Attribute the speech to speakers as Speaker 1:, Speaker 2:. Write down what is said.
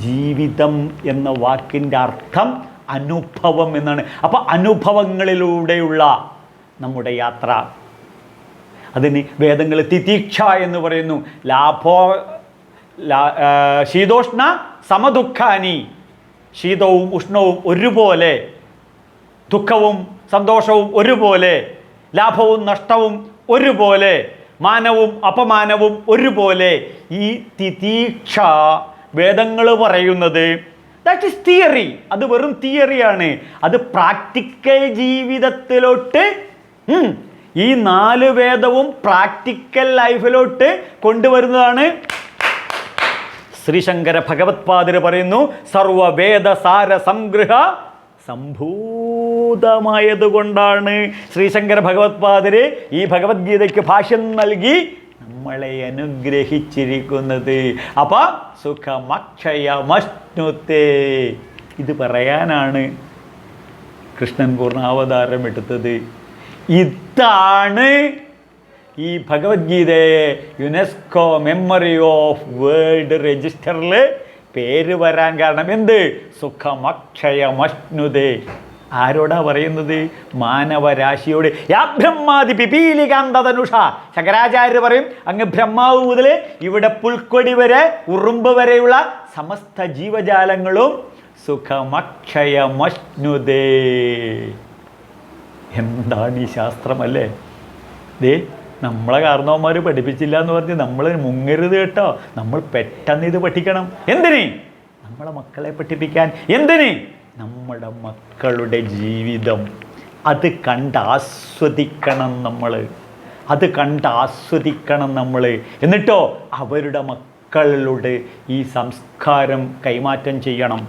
Speaker 1: ജീവിതം എന്ന വാക്കിൻ്റെ അർത്ഥം അനുഭവം എന്നാണ്. അപ്പോൾ അനുഭവങ്ങളിലൂടെയുള്ള നമ്മുടെ യാത്ര, അതിന് വേദങ്ങൾ തിതീക്ഷ എന്ന് പറയുന്നു. ശീതോഷ്ണ സമദുഃഖാനി, ശീതവും ഉഷ്ണവും ഒരുപോലെ, ദുഃഖവും സന്തോഷവും ഒരുപോലെ, ലാഭവും നഷ്ടവും ഒരുപോലെ, മാനവും അപമാനവും ഒരുപോലെ. ഈ തിതീക്ഷ വേദങ്ങൾ പറയുന്നത് ദാറ്റ് ഈസ് തിയറി. അത് വെറും തിയറിയാണ്. അത് പ്രാക്ടിക്കൽ ജീവിതത്തിലോട്ട്, ഈ 4 വേദവും പ്രാക്ടിക്കൽ ലൈഫിലോട്ട് കൊണ്ടുവരുന്നതാണ്. ശ്രീശങ്കര ഭഗവത്പാദര് പറയുന്നു, സർവവേദസാര സംഗ്രഹ സംഭൂതമായതുകൊണ്ടാണ് ശ്രീശങ്കര ഭഗവത്പാദര് ഈ ഭഗവത്ഗീതയ്ക്ക് ഭാഷ്യം നൽകി നമ്മളെ അനുഗ്രഹിച്ചിരിക്കുന്നത്. അപ്പൊ സുഖമക്ഷയമശ്നുതേ, ഇത് പറയാനാണ് കൃഷ്ണൻ പൂർണ്ണാവതാരം എടുത്തത്. ഇതാണ് ഈ ഭഗവത്ഗീതയെ യുനെസ്കോ മെമ്മറി ഓഫ് വേൾഡ് രജിസ്റ്ററിൽ പേര് വരാൻ കാരണം. എന്ത്? സുഖമക്ഷയമശ്നുതേ. ആരോടാ പറയുന്നത്? മാനവരാശിയോട്. യാ ബ്രഹ്മാതി പിപീലികാന്തധനുഷ. ശങ്കരാചാര്യർ പറയും, അങ്ങ് ബ്രഹ്മാവ് മുതൽ ഇവിടെ പുൽക്കൊടി വരെ, ഉറുമ്പ് വരെയുള്ള സമസ്ത ജീവജാലങ്ങളും സുഖമക്ഷയമശ്നുതേ. എന്താണ് ഈ ശാസ്ത്രമല്ലേ? ദേ, നമ്മളെ കാരണവന്മാർ പഠിപ്പിച്ചില്ല എന്ന് പറഞ്ഞ് നമ്മൾ മുങ്ങരുത് കേട്ടോ. നമ്മൾ പെട്ടെന്ന് ഇത് പഠിക്കണം. എന്തിന്? നമ്മളെ മക്കളെ പഠിപ്പിക്കാൻ. എന്തിന്? നമ്മുടെ മക്കളുടെ ജീവിതം അത് കണ്ടാസ്വദിക്കണം നമ്മൾ. അത് കണ്ടാസ്വദിക്കണം നമ്മൾ. എന്നിട്ടോ അവരുടെ മക്കളുടെ ഈ സംസ്കാരം കൈമാറ്റം ചെയ്യണം.